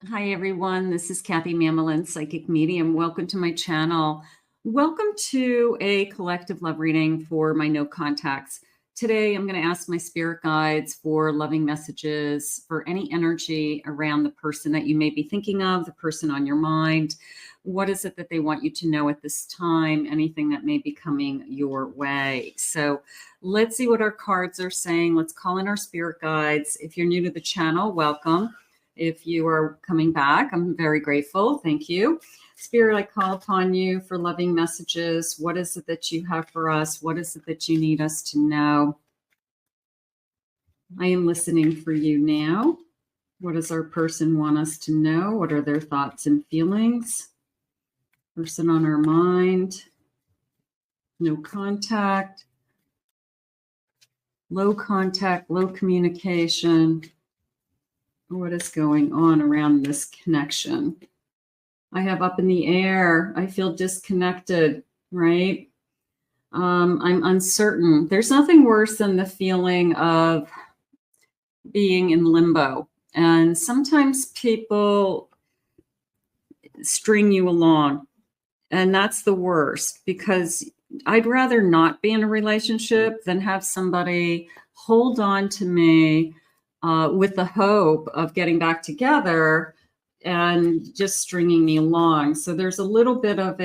Hi, everyone. This is Kathy Mamelin, Psychic Medium. Welcome to my channel. Welcome to a collective love reading for my no contacts. Today, I'm going to ask my spirit guides for loving messages, for any energy around the person that you may be thinking of, the person on your mind. What is it that they want you to know at this time? Anything that may be coming your way. So let's see what our cards are saying. Let's call in our spirit guides. If you're new to the channel, welcome. If you are coming back, I'm very grateful. Thank you. Spirit, I call upon you for loving messages. What is it that you have for us? What is it that you need us to know? I am listening for you now. What does our person want us to know? What are their thoughts and feelings? Person on our mind. No contact. Low contact, low communication. What is going on around this connection? I have up in the air. I feel disconnected, right? I'm uncertain. There's nothing worse than the feeling of being in limbo. And sometimes people string you along. And that's the worst, because I'd rather not be in a relationship than have somebody hold on to me with the hope of getting back together and just stringing me along. So there's a little bit of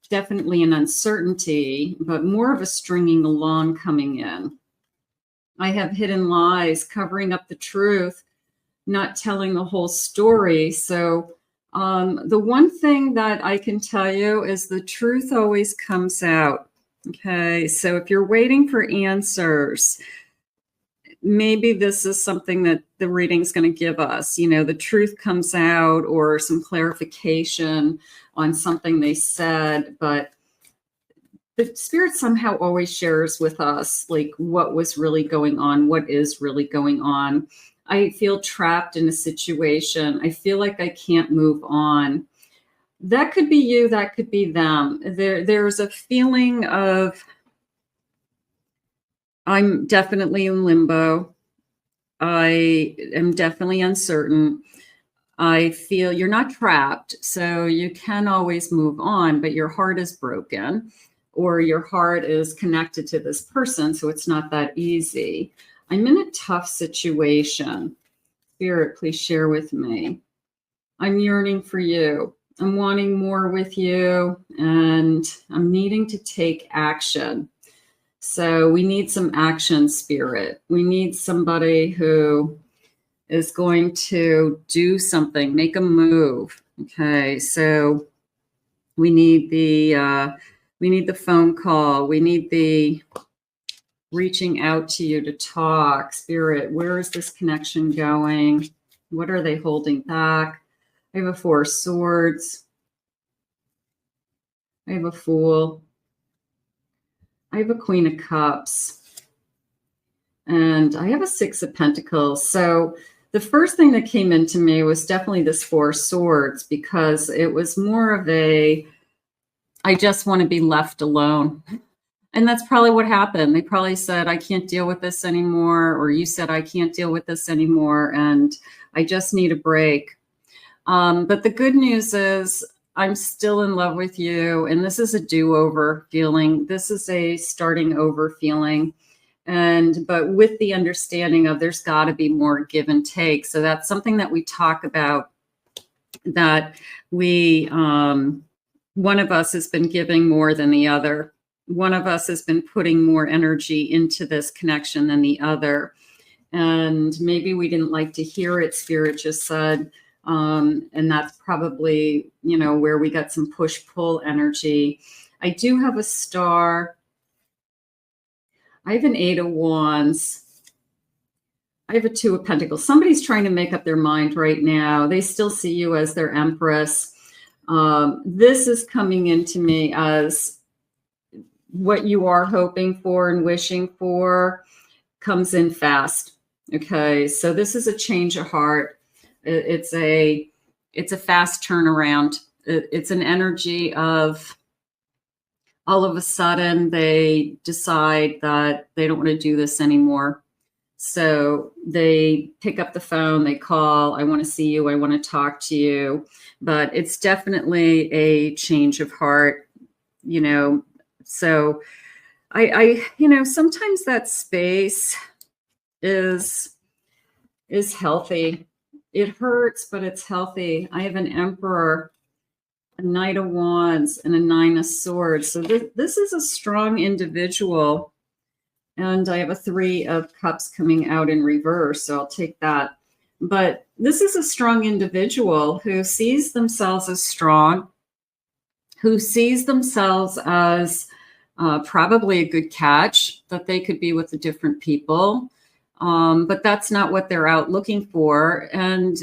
definitely an uncertainty, but more of a stringing along coming in. I have hidden lies, covering up the truth, not telling the whole story. So the one thing that I can tell you is the truth always comes out. Okay, so if you're waiting for answers, maybe this is something that the reading's going to give us. You know, the truth comes out, or some clarification on something they said, but the spirit somehow always shares with us like what was really going on, what is really going on. I feel trapped in a situation. I feel like I can't move on. That could be you, that could be them. There's a feeling of, I'm definitely in limbo. I am definitely uncertain. I feel you're not trapped, so you can always move on, but your heart is broken, or your heart is connected to this person, so it's not that easy. I'm in a tough situation. Spirit, please share with me. I'm yearning for you. I'm wanting more with you, and I'm needing to take action. So we need some action, Spirit. We need somebody who is going to do something, make a move. Okay, so we need the phone call. We need the reaching out to you to talk. Spirit, where is this connection going? What are they holding back? I have a Four of Swords. I have a Fool. I have a Queen of Cups. And I have a Six of Pentacles. So the first thing that came into me was definitely this Four of Swords, because it was more of I just want to be left alone. And that's probably what happened. They probably said, I can't deal with this anymore. Or you said, I can't deal with this anymore, and I just need a break. But the good news is I'm still in love with you. And this is a do-over feeling. This is a starting over feeling. But with the understanding of there's got to be more give and take. So that's something that we talk about, that one of us has been giving more than the other. One of us has been putting more energy into this connection than the other. And maybe we didn't like to hear it, Spirit just said. And that's probably, where we got some push-pull energy. I do have a Star. I have an Eight of Wands. I have a Two of Pentacles. Somebody's trying to make up their mind right now. They still see you as their Empress. This is coming into me as what you are hoping for and wishing for comes in fast. Okay, so this is a change of heart. It's a fast turnaround. It's an energy of all of a sudden they decide that they don't want to do this anymore. So they pick up the phone, they call, I want to see you, I want to talk to you. But it's definitely a change of heart, you know. So sometimes that space is healthy. It hurts, but it's healthy. I have an Emperor, a Knight of Wands, and a Nine of Swords. So this is a strong individual. And I have a Three of Cups coming out in reverse, so I'll take that. But this is a strong individual who sees themselves as strong, who sees themselves as probably a good catch, that they could be with the different people. But that's not what they're out looking for. And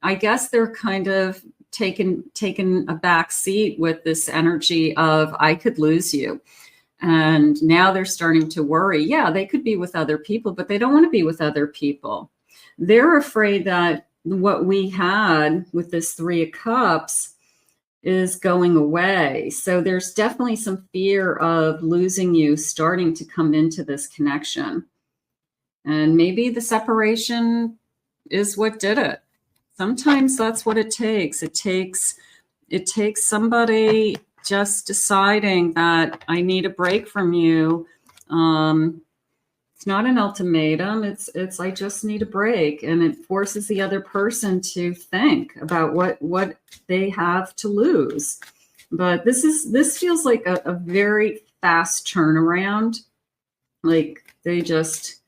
I guess they're kind of taken a back seat with this energy of, I could lose you. And now they're starting to worry. Yeah, they could be with other people, but they don't want to be with other people. They're afraid that what we had with this Three of Cups is going away. So there's definitely some fear of losing you starting to come into this connection. And maybe the separation is what did it. Sometimes that's what it takes. It takes somebody just deciding that I need a break from you. It's not an ultimatum. It's I just need a break, and it forces the other person to think about what they have to lose. But this feels like a very fast turnaround. Like they just,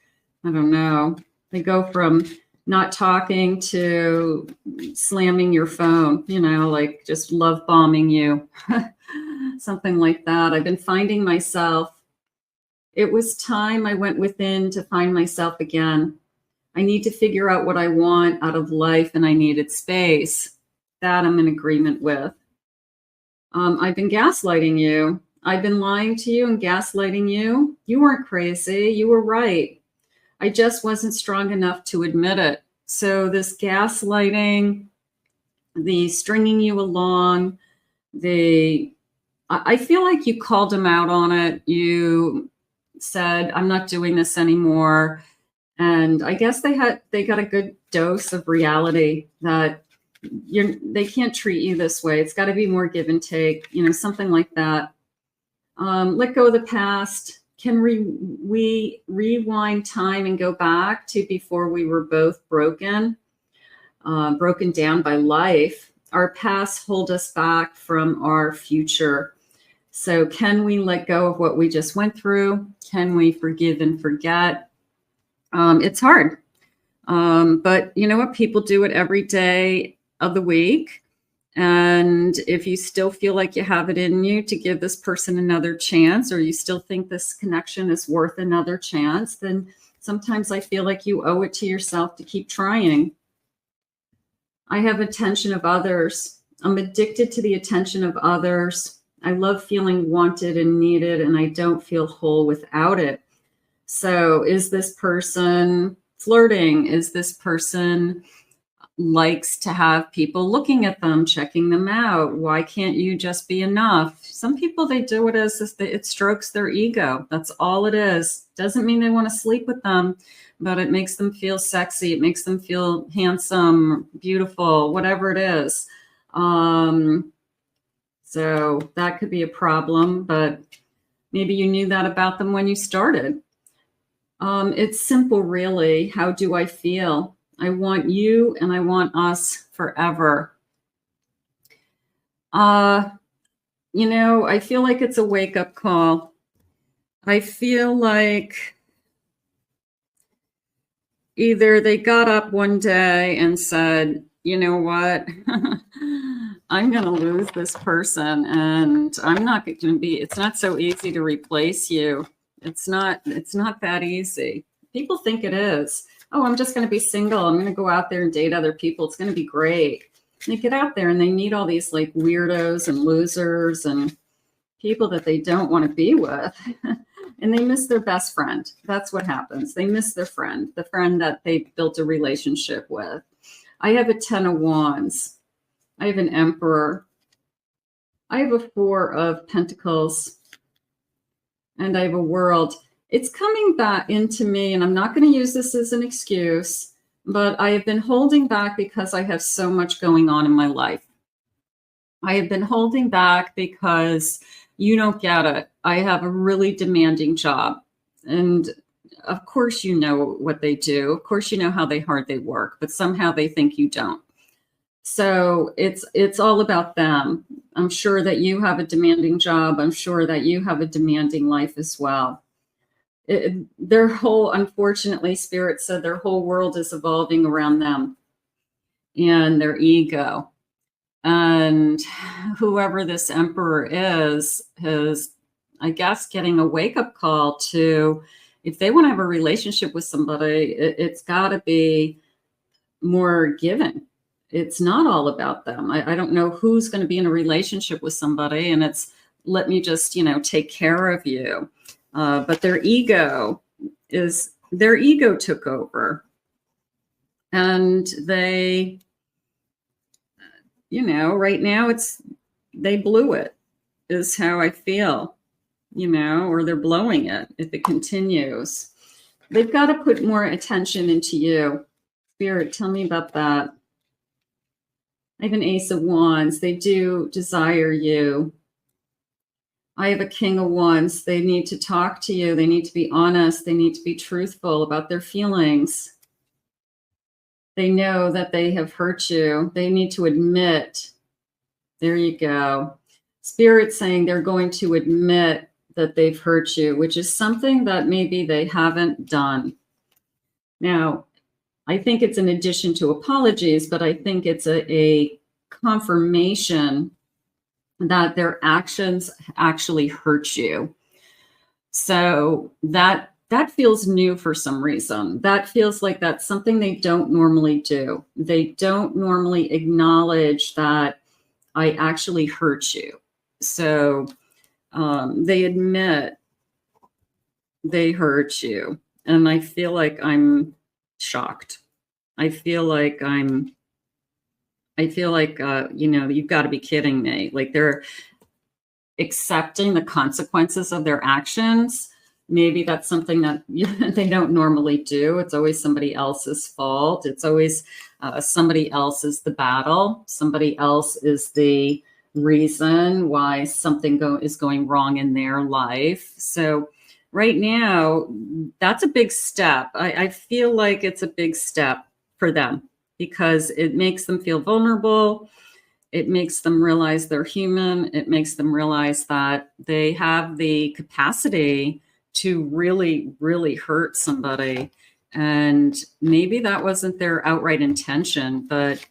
I don't know, they go from not talking to slamming your phone, like just love bombing you, something like that. I've been finding myself. It was time I went within to find myself again. I need to figure out what I want out of life, and I needed space. That I'm in agreement with. I've been gaslighting you. I've been lying to you and gaslighting you. You weren't crazy. You were right. I just wasn't strong enough to admit it. So this gaslighting, the stringing you along, I feel like you called him out on it. You said, I'm not doing this anymore. And I guess they got a good dose of reality that they can't treat you this way. It's got to be more give and take, something like that. Let go of the past. Can we rewind time and go back to before we were both broken down by life? Our past hold us back from our future. So can we let go of what we just went through? Can we forgive and forget? It's hard. But you know what? People do it every day of the week. And if you still feel like you have it in you to give this person another chance, or you still think this connection is worth another chance, then sometimes I feel like you owe it to yourself to keep trying. I have attention of others. I'm addicted to the attention of others. I love feeling wanted and needed, and I don't feel whole without it. So is this person flirting? Is this person likes to have people looking at them, checking them out? Why can't you just be enough? Some people, they do it as it strokes their ego. That's all it is. Doesn't mean they want to sleep with them, but it makes them feel sexy. It makes them feel handsome, beautiful, whatever it is. So that could be a problem, but maybe you knew that about them when you started. It's simple, really. How do I feel? I want you and I want us forever. I feel like it's a wake-up call. I feel like either they got up one day and said, you know what, I'm going to lose this person, and I'm not going to be, it's not so easy to replace you. It's not that easy. People think it is. Oh, I'm just going to be single. I'm going to go out there and date other people. It's going to be great. They get out there and they meet all these like weirdos and losers and people that they don't want to be with. And they miss their best friend. That's what happens. They miss their friend, the friend that they built a relationship with. I have a 10 of Wands. I have an Emperor. I have a 4 of Pentacles. And I have a World. it's coming back into me, and I'm not going to use this as an excuse, but I have been holding back because I have so much going on in my life. I have been holding back because you don't get it. I have a really demanding job. And of course, you know what they do. Of course, you know how hard they work, but somehow they think you don't. So it's all about them. I'm sure that you have a demanding job. I'm sure that you have a demanding life as well. Unfortunately, Spirit said their whole world is evolving around them and their ego. And whoever this emperor is, I guess, getting a wake-up call to, if they want to have a relationship with somebody, it's got to be more given. It's not all about them. I don't know who's going to be in a relationship with somebody and it's, let me just, take care of you. But their ego took over. And they, right now they blew it, is how I feel, or they're blowing it if it continues. They've got to put more attention into you. Spirit, tell me about that. I have an Ace of Wands. They do desire you. I have a King of Wands. They need to talk to you. They need to be honest. They need to be truthful about their feelings. They know that they have hurt you. They need to admit. There you go. Spirit saying they're going to admit that they've hurt you, which is something that maybe they haven't done. Now, I think it's an addition to apologies, but I think it's a confirmation that their actions actually hurt you. So that feels new for some reason. That feels like that's something they don't normally do. They don't normally acknowledge that I actually hurt you. So they admit they hurt you. And I feel like I'm shocked. I feel like you've got to be kidding me. Like they're accepting the consequences of their actions. Maybe that's something that they don't normally do. It's always somebody else's fault. It's always somebody else is the battle. Somebody else is the reason why something is going wrong in their life. So right now, that's a big step. I feel like it's a big step for them because it makes them feel vulnerable. It makes them realize they're human. It makes them realize that they have the capacity to really, really hurt somebody. And maybe that wasn't their outright intention, but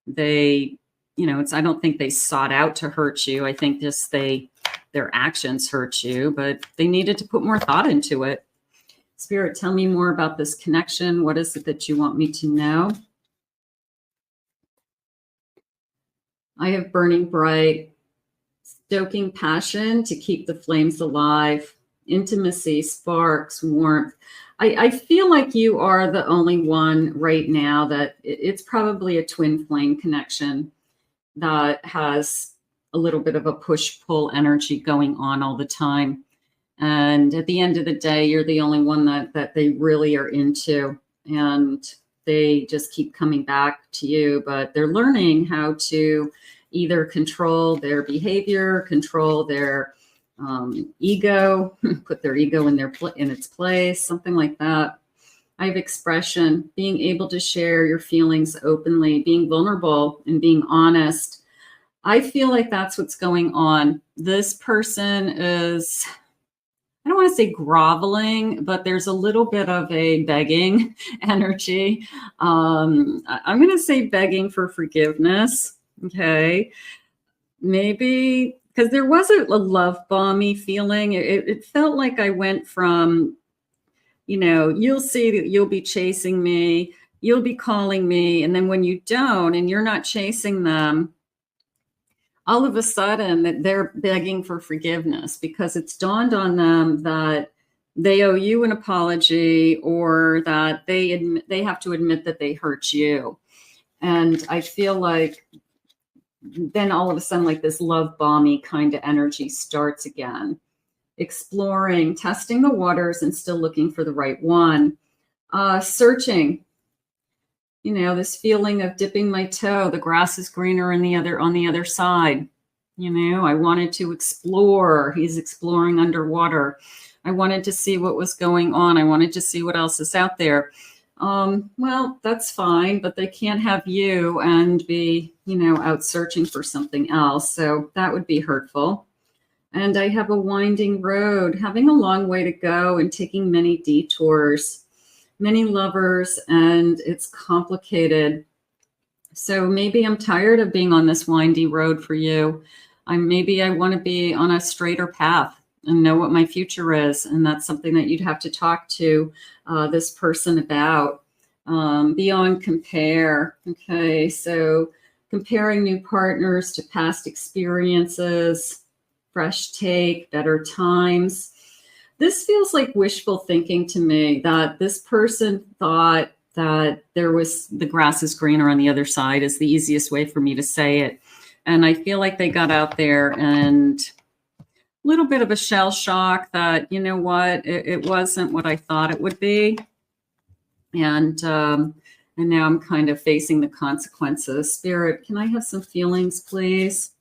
they, I don't think they sought out to hurt you. I think just their actions hurt you, but they needed to put more thought into it. Spirit, tell me more about this connection. What is it that you want me to know? I have burning bright, stoking passion to keep the flames alive, intimacy, sparks, warmth. I feel like you are the only one right now that it's probably a twin flame connection that has a little bit of a push-pull energy going on all the time. And at the end of the day, you're the only one that they really are into. And they just keep coming back to you, but they're learning how to either control their behavior, control their ego, put their ego in its place, something like that. I have expression, being able to share your feelings openly, being vulnerable and being honest. I feel like that's what's going on. This person is, I don't want to say groveling, but there's a little bit of a begging energy. I'm going to say begging for forgiveness. Okay. Maybe because there was a love bomby feeling. It felt like I went from, you'll see that you'll be chasing me, you'll be calling me. And then when you don't, and you're not chasing them, all of a sudden that they're begging for forgiveness because it's dawned on them that they owe you an apology or that they have to admit that they hurt you. And I feel like then all of a sudden, like this love bomby kind of energy starts again. exploring, testing the waters and still looking for the right one. Searching, you know, this feeling of dipping my toe, the grass is greener on the other side. You know, I wanted to explore. He's exploring underwater. I wanted to see what was going on. I wanted to see what else is out there. Well, that's fine, but they can't have you and be, you know, out searching for something else. So that would be hurtful. And I have a winding road, having a long way to go and taking many detours, many lovers, and it's complicated. So maybe I'm tired of being on this windy road for you. Maybe I want to be on a straighter path and know what my future is. And that's something that you'd have to talk to this person about. Beyond compare. Okay, so comparing new partners to past experiences, fresh take, better times. This feels like wishful thinking to me, that this person thought that the grass is greener on the other side is the easiest way for me to say it. And I feel like they got out there and a little bit of a shell shock that, you know what, it wasn't what I thought it would be. And now I'm kind of facing the consequences. Spirit, can I have some feelings, please?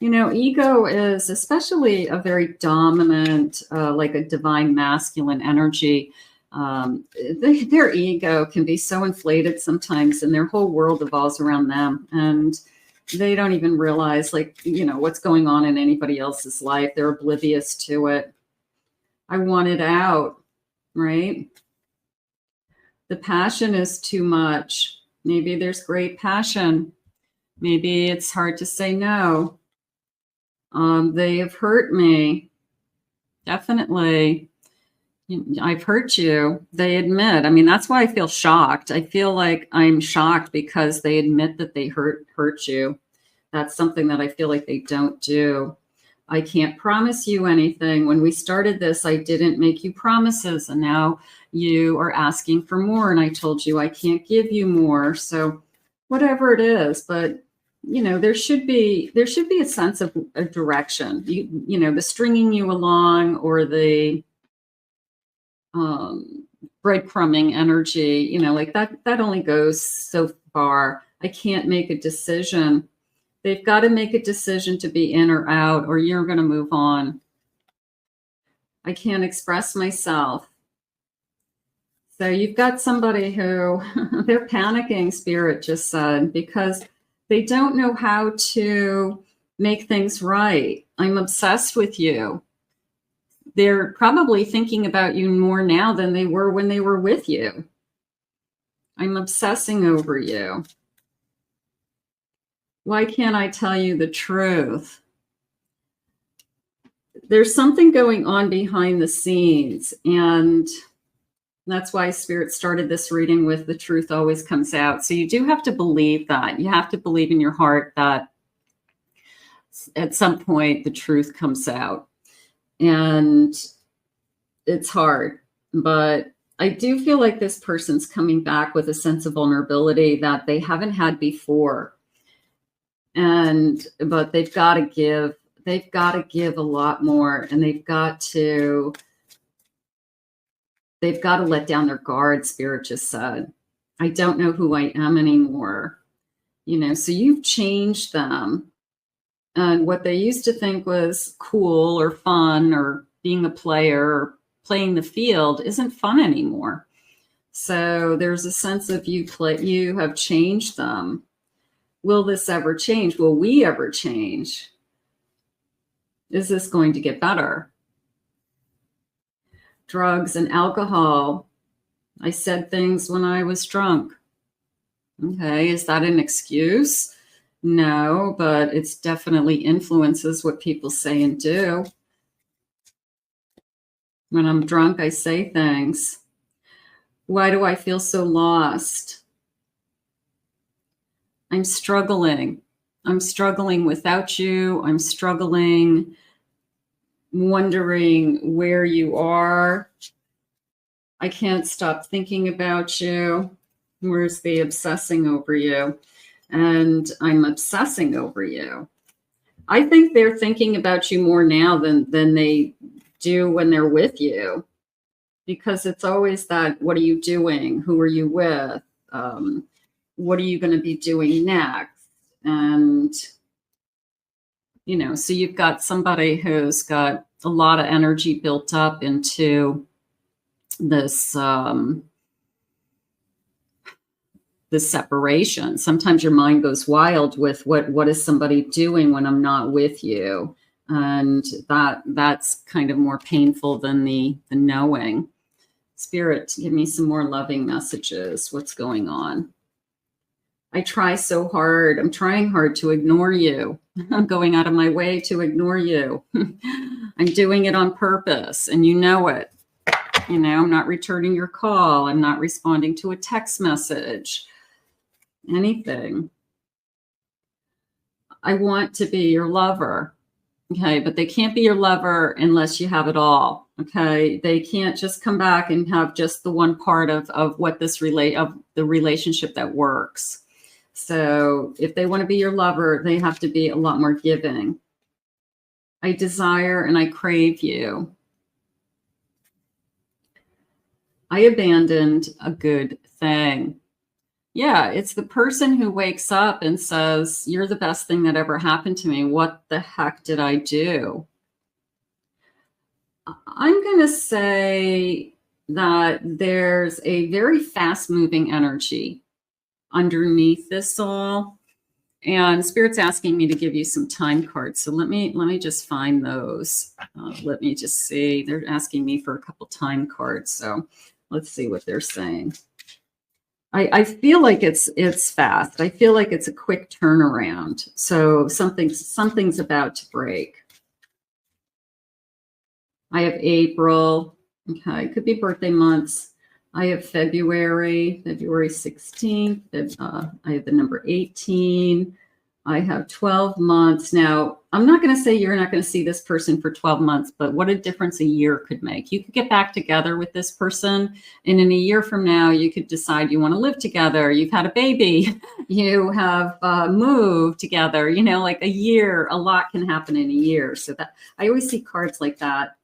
You know, ego is especially a very dominant, like a divine masculine energy. Their ego can be so inflated sometimes, and their whole world evolves around them. And they don't even realize, like, you know, what's going on in anybody else's life. They're oblivious to it. I want it out, right? The passion is too much. Maybe there's great passion. Maybe it's hard to say no. They have hurt me. Definitely. I've hurt you. They admit. I mean, that's why I feel shocked. I feel like I'm shocked because they admit that they hurt you. That's something that I feel like they don't do. I can't promise you anything. When we started this, I didn't make you promises, and now you are asking for more, and I told you I can't give you more. So whatever it is, but you know, there should be a sense of a direction. You know, the stringing you along or the breadcrumbing energy, you know, like that only goes so far. I can't make a decision. They've got to make a decision to be in or out, or you're going to move on. I can't express myself. So you've got somebody who they're panicking, Spirit just said, because they don't know how to make things right. I'm obsessed with you. They're probably thinking about you more now than they were when they were with you. I'm obsessing over you. Why can't I tell you the truth? There's something going on behind the scenes, and that's why Spirit started this reading with the truth always comes out. So you do have to believe that. You have to believe in your heart that at some point the truth comes out. And it's hard, but I do feel like this person's coming back with a sense of vulnerability that they haven't had before. But they've got to give a lot more, and they've got to let down their guard, Spirit just said. I don't know who I am anymore. You know, so you've changed them. And what they used to think was cool or fun or being a player or playing the field isn't fun anymore. So there's a sense of you have changed them. Will this ever change? Will we ever change? Is this going to get better? Drugs and alcohol. I said things when I was drunk. Okay, is that an excuse? No, but it's definitely influences what people say and do. When I'm drunk, I say things. Why do I feel so lost? I'm struggling. I'm struggling without you. I'm struggling, wondering where you are. I can't stop thinking about you. Where's the obsessing over you? And I'm obsessing over you. I think they're thinking about you more now than they do when they're with you, because it's always that, what are you doing? Who are you with? What are you going to be doing next? And, you know, so you've got somebody who's got a lot of energy built up into this, this separation. Sometimes your mind goes wild with what is somebody doing when I'm not with you? And that's kind of more painful than the knowing. Spirit, give me some more loving messages. What's going on? I try so hard. I'm trying hard to ignore you. I'm going out of my way to ignore you. I'm doing it on purpose, and you know it. You know, I'm not returning your call. I'm not responding to a text message. Anything. I want to be your lover. Okay, but they can't be your lover unless you have it all. Okay, they can't just come back and have just the one part of what this of the relationship that works. So if they want to be your lover, they have to be a lot more giving. I desire and I crave you. I abandoned a good thing. Yeah, it's the person who wakes up and says, you're the best thing that ever happened to me. What the heck did I do? I'm going to say that there's a very fast-moving energy underneath this all. And Spirit's asking me to give you some time cards. So let me just find those. Let me just see. They're asking me for a couple time cards. So let's see what they're saying. I feel like it's fast. I feel like it's a quick turnaround. So something's about to break. I have April. Okay, it could be birthday months. I have February 16th. I have the number 18. I have 12 months. Now, I'm not going to say you're not going to see this person for 12 months, but what a difference a year could make. You could get back together with this person, and in a year from now, you could decide you want to live together. You've had a baby. You have moved together. You know, like a year, a lot can happen in a year. So that I always see cards like that.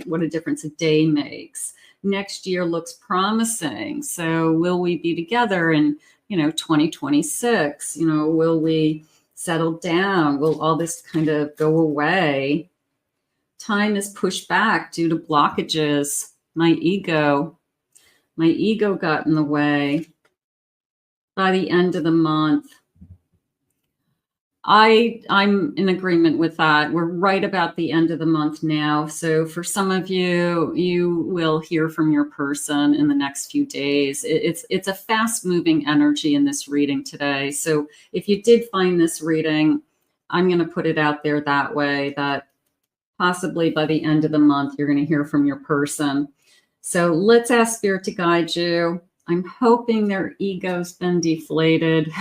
What a difference a day makes. Next year looks promising. So will we be together in, 2026? Will we settle down? Will all this kind of go away? Time is pushed back due to blockages. My ego got in the way. By the end of the month, I'm in agreement with that. We're right about the end of the month now. So for some of you, you will hear from your person in the next few days. It's a fast moving energy in this reading today. So if you did find this reading, I'm going to put it out there that way, that possibly by the end of the month, you're going to hear from your person. So let's ask Spirit to guide you. I'm hoping their ego's been deflated.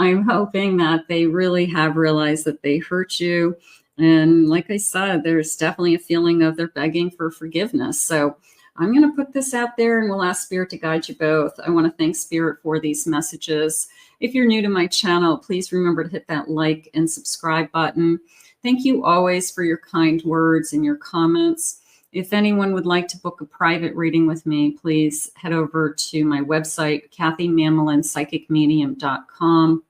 I'm hoping that they really have realized that they hurt you. And like I said, there's definitely a feeling of they're begging for forgiveness. So I'm going to put this out there and we'll ask Spirit to guide you both. I want to thank Spirit for these messages. If you're new to my channel, please remember to hit that like and subscribe button. Thank you always for your kind words and your comments. If anyone would like to book a private reading with me, please head over to my website, KathyMammelin.psychicmedium.com.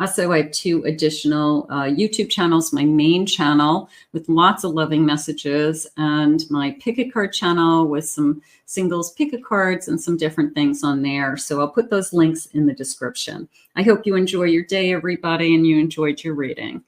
Also, I have 2 additional YouTube channels, my main channel with lots of loving messages, and my pick-a-card channel with some singles pick-a-cards and some different things on there. So I'll put those links in the description. I hope you enjoy your day, everybody, and you enjoyed your reading.